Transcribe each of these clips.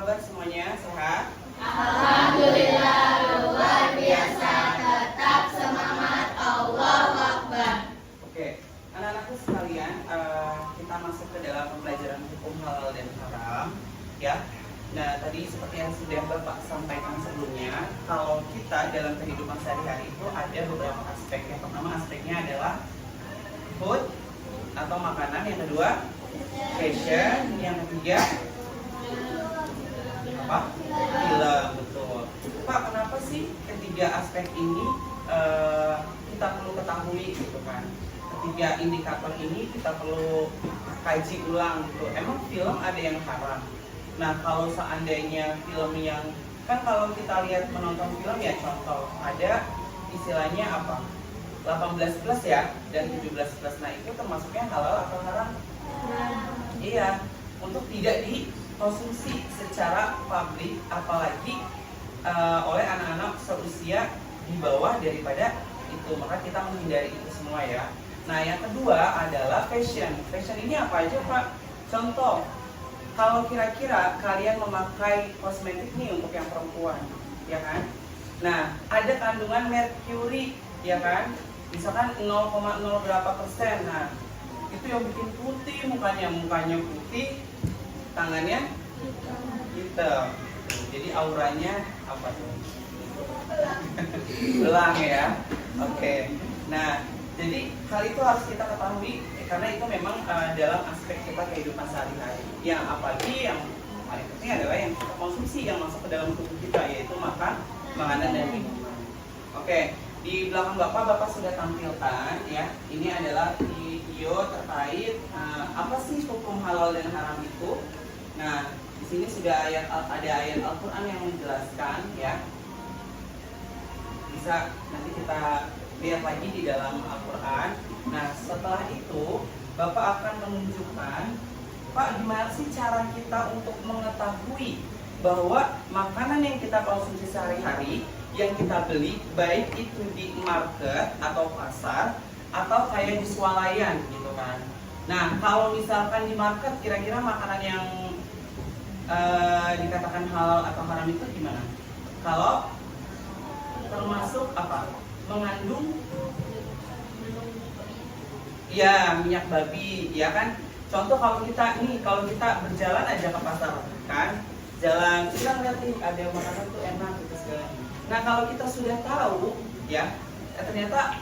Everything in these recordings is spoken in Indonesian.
kabar semuanya? Sehat? Alhamdulillah, luar biasa. Tetap semangat. Allahu Akbar. Oke, anak-anakku sekalian, kita masuk ke dalam pembelajaran hukum halal dan haram, ya. Nah, tadi seperti yang sudah Bapak sampaikan sebelumnya, kalau kita dalam kehidupan sehari-hari itu ada beberapa aspek. Yang pertama aspeknya adalah food atau makanan, yang kedua fashion, yang ketiga apa? Film, betul. Pak, kenapa sih ketiga aspek ini kita perlu ketahui gitu kan? Ketiga indikator ini kita perlu kaji ulang gitu. Emang film ada yang haram? Nah, kalau seandainya film yang kan kalau kita lihat menonton film ya, contoh ada istilahnya apa? 18 plus ya dan 17 plus. Nah, itu termasuknya halal atau haram? Iya, untuk tidak dikonsumsi secara publik, apalagi oleh anak-anak seusia di bawah daripada itu. Maka kita menghindari itu semua ya. Nah, yang kedua adalah fashion. Fashion ini apa aja, Pak? Contoh, kalau kira-kira kalian memakai kosmetik nih untuk yang perempuan, ya kan? Nah, ada kandungan merkuri, ya kan? Misalkan 0,0 berapa persen. Nah, itu yang bikin putih mukanya putih, tangannya hitam. Jadi auranya apa tuh? Belang ya. Oke. Nah, jadi hal itu harus kita ketahui karena itu memang dalam aspek kita kehidupan sehari-hari. Yang apalagi yang paling penting adalah yang kita konsumsi, yang masuk ke dalam tubuh kita, yaitu makan, makanan dan minuman. Oke, di belakang Bapak sudah tampilkan ya. Ini adalah video terkait apa sih hukum halal dan haram itu. Nah, di sini sudah ada ayat Al-Qur'an yang menjelaskan ya. Bisa nanti kita lihat lagi di dalam Al-Quran. Nah, setelah itu Bapak akan menunjukkan, Pak, gimana sih cara kita untuk mengetahui bahwa makanan yang kita konsumsi sehari-hari, yang kita beli, baik itu di market atau pasar atau kayak di swalayan gitu kan. Nah, kalau misalkan di market, kira-kira makanan yang dikatakan halal atau haram itu gimana? Kalau termasuk apa? Mengandung ya minyak babi, ya kan? Contoh kalau kita berjalan aja ke pasar kan, jalan kita ngeliat nih ada makanan tuh enak gitu segala. Nah, kalau kita sudah tahu ya, ternyata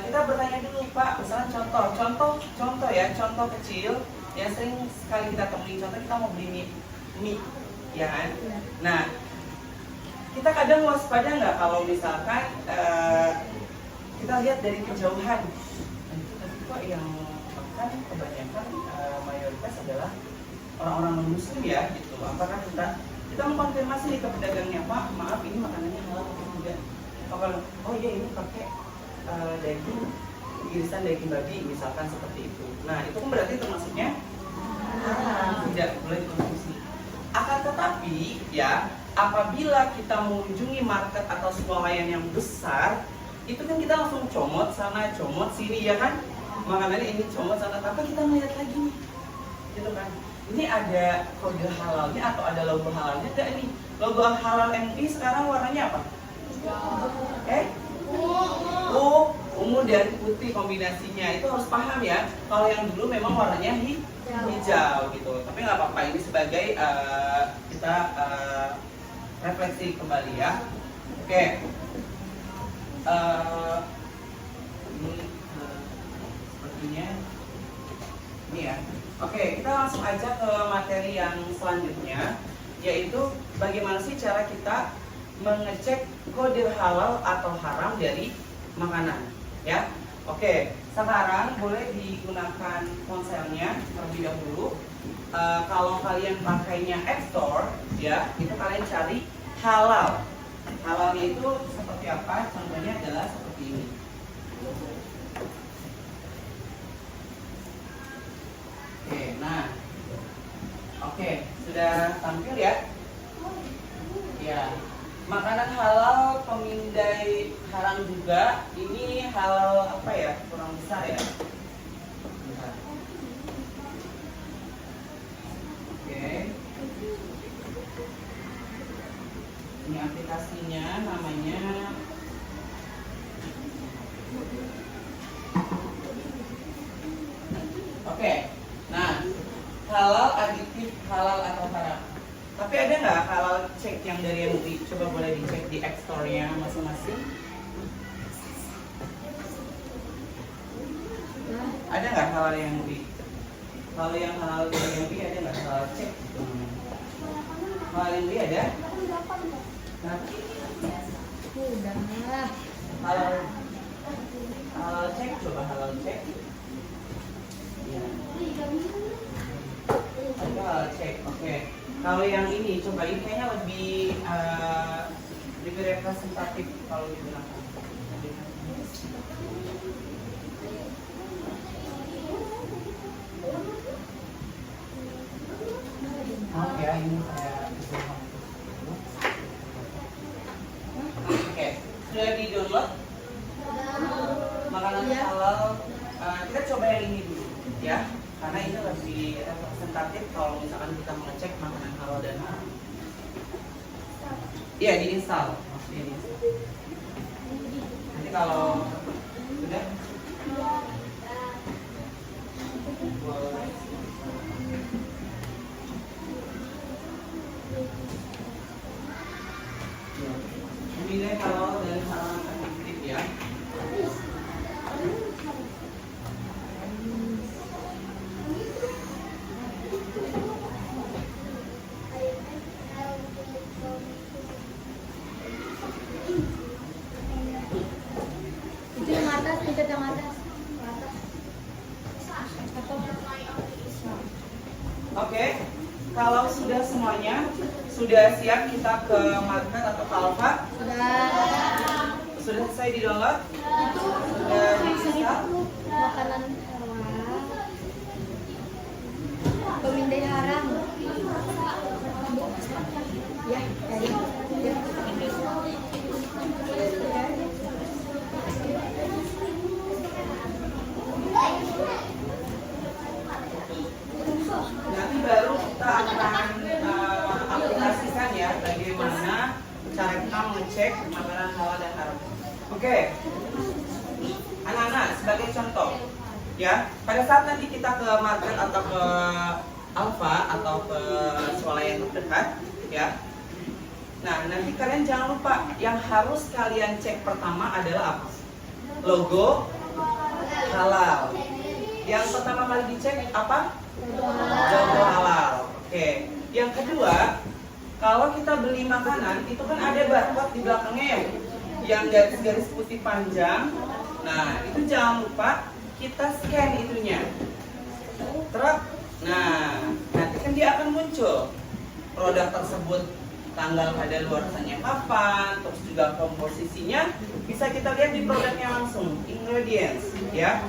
kita bertanya dulu, Pak, misalnya contoh kecil yang sering sekali kita temui, contoh kita mau beli mie, ya kan? Nah, kita kadang waspada nggak kalau misalkan kita lihat dari kejauhan, tapi kok yang makan kebanyakan mayoritas adalah orang-orang non-muslim ya gitu. Apakah kita mengkonfirmasi nih ke pedagangnya, Pak, maaf ini makanannya halal atau tidak? Oh iya, ini pakai daging, irisan daging babi misalkan seperti itu. Nah, itu kan berarti termasuknya tidak boleh dikonsumsi. Akan tetapi ya, apabila kita mengunjungi market atau swalayan yang besar, itu kan kita langsung comot sana, comot sini, ya kan? Makanannya ini comot sana, tapi kita melihat lagi nih, gitu kan? Ini ada kode halalnya atau ada logo halalnya enggak nih? Logo halal MUI sekarang warnanya apa? Ungu dan putih kombinasinya. Itu harus paham ya. Kalau yang dulu memang warnanya hijau gitu. Tapi nggak apa-apa, ini sebagai kita refleksi kembali ya. Oke. Ini sepertinya ini ya. Oke, kita langsung aja ke materi yang selanjutnya, yaitu bagaimana sih cara kita mengecek kode halal atau haram dari makanan ya. Oke, sekarang boleh digunakan ponselnya terlebih dahulu. Kalau kalian pakainya App Store ya, itu kalian cari halal. Halalnya itu seperti apa? Contohnya adalah seperti ini. Oke, sudah tampil ya? Ya. Makanan halal pemindai haram juga. Ini halal apa ya? Kurang besar ya. Bentar. Oke. aplikasinya namanya Oke. Nah, halal aditif, halal atau haram. Tapi ada nggak halal cek yang dari MUI? Coba boleh dicek di App Store-nya masing-masing. Ada nggak halal yang MUI? Kalau yang halal dari MUI ada nggak halal cek? Halal yang MUI ada? Nah, halal halal cek, coba halal cek. Ya. Ada halal cek, oke. Kalau yang ini, coba ini kayaknya lebih representatif kalau digunakan. Maaf ya, ini saya Oke, sudah di-download makanan halal. Kita coba yang ini dulu, ya, karena ini lebih representatif kalau misalkan kita mengecek makanan halal dan haram. Iya, diinstal, maksudnya diinstal. Nanti kalau sudah, nilai halal dan haram efektif ya. Itu yang atas, pencet yang atas. Oke, kalau sudah semuanya, sudah siap kita ke market atau ke Alfa? Sudah selesai di download? Sudah diinstal? Makanan haram. Pemindai haram. Ya, dari. Nanti baru kita akan aplikasikan ya bagaimana cara kita mengecek makanan halal dan haram. Oke, anak-anak sebagai contoh ya, pada saat nanti kita ke market atau ke Alfa atau ke swalayan terdekat ya. Nah, nanti kalian jangan lupa yang harus kalian cek pertama adalah apa? Logo halal. Yang pertama kali dicek apa? Logo halal. Oke. Yang kedua, kalau kita beli makanan itu kan ada barcode di belakangnya ya, yang garis-garis putih panjang. Nah, itu jangan lupa kita scan itunya. Truk. Nah, nanti kan dia akan muncul produk tersebut, tanggal kadaluarsanya kapan, terus juga komposisinya bisa kita lihat di produknya langsung, ingredients ya.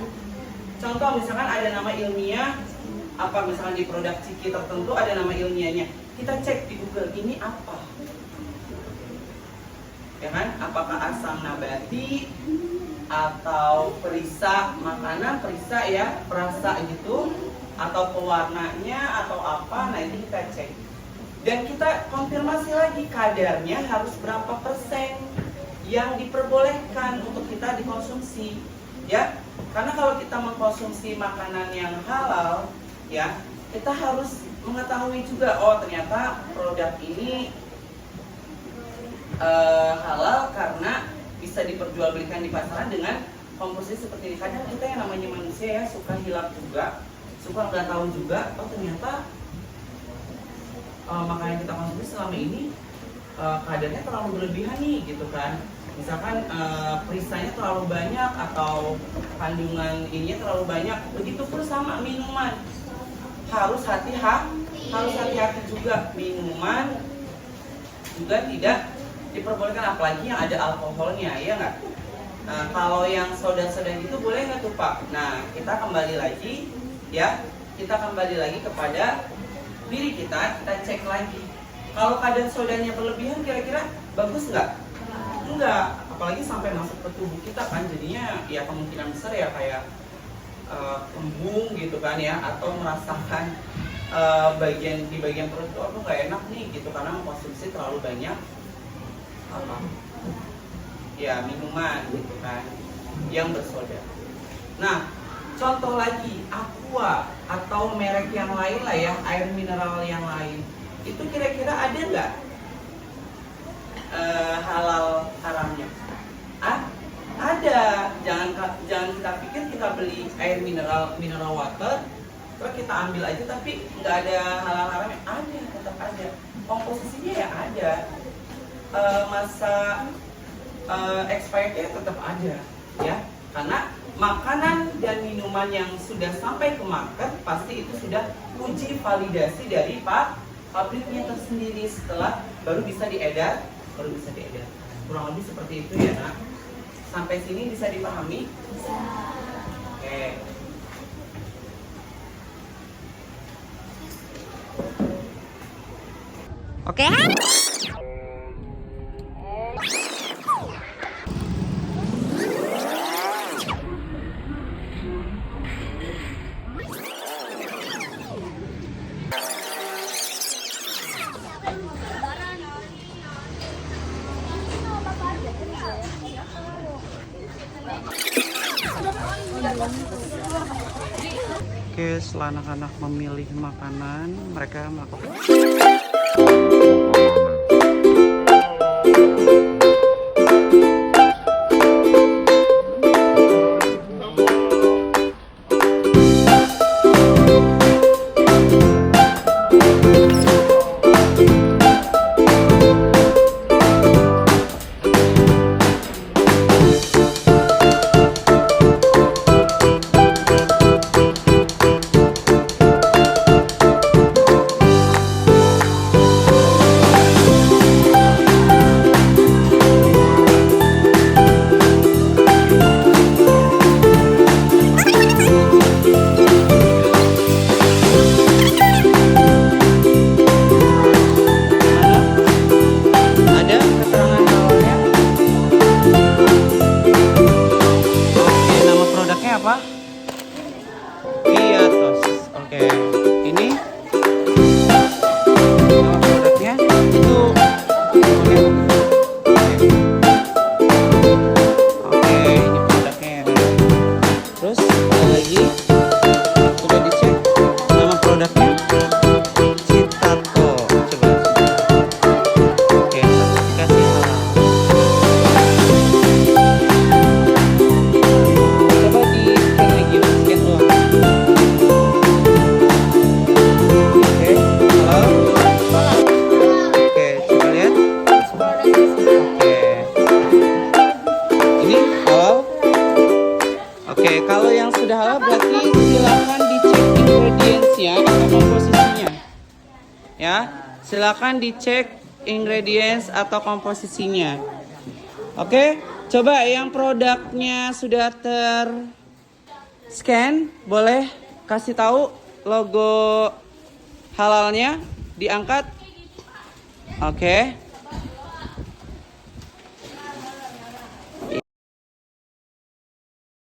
Contoh misalkan ada nama ilmiah apa, misalkan di produk ciki tertentu ada nama ilmiahnya, kita cek di Google ini apa, ya kan? Apakah asam nabati atau perisa makanan, perisa ya, perasa gitu, atau pewarnanya atau apa? Nah ini kita cek dan kita konfirmasi lagi kadarnya harus berapa persen yang diperbolehkan untuk kita dikonsumsi ya. Karena kalau kita mengkonsumsi makanan yang halal ya, kita harus mengetahui juga, oh ternyata produk ini halal karena bisa diperjualbelikan di pasaran dengan komposisi seperti ini. Kadang kita yang namanya manusia ya suka hilap juga, suka nggak tahu juga, oh ternyata makanan yang kita konsumsi selama ini kadarnya terlalu berlebihan nih gitu kan. Misalkan perisanya terlalu banyak atau kandungan ininya terlalu banyak. Begitupun sama minuman, harus hati-hati juga. Minuman juga tidak diperbolehkan, apalagi yang ada alkoholnya, ya nggak? Nah, kalau yang soda-soda itu boleh nggak tuh Pak? Nah, kita kembali lagi ya, kita kembali lagi kepada diri kita cek lagi. Kalau kadar sodanya berlebihan, kira-kira bagus nggak? Enggak, apalagi sampai masuk ke tubuh kita kan, jadinya ya kemungkinan besar ya kayak kembung gitu kan ya, atau merasakan di bagian perut itu aku nggak enak nih gitu karena mengkonsumsi terlalu banyak apa? Ya, minuman gitu kan, yang bersoda. Nah, contoh lagi, aqua atau merek yang lain lah ya, air mineral yang lain. Itu kira-kira ada nggak halal haramnya? Ada. Jangan kita pikir kita beli air mineral water terus kita ambil aja tapi nggak ada halal haramnya. Ada, tetap ada. Komposisinya ya ada. Masa expirednya tetap ada, ya. Karena makanan dan minuman yang sudah sampai ke market pasti itu sudah uji validasi dari pabriknya tersendiri, setelah baru bisa diedar. Kurang lebih seperti itu ya, Nak. Sampai sini bisa dipahami? Bisa. Oke. Oke. Oke, setelah anak-anak memilih makanan, mereka melakukan kalau yang sudah halal berarti silakan dicek ingredients-nya atau komposisinya. Ya, silakan dicek ingredients atau komposisinya. Oke, coba yang produknya sudah scan, boleh kasih tahu logo halalnya diangkat. Oke.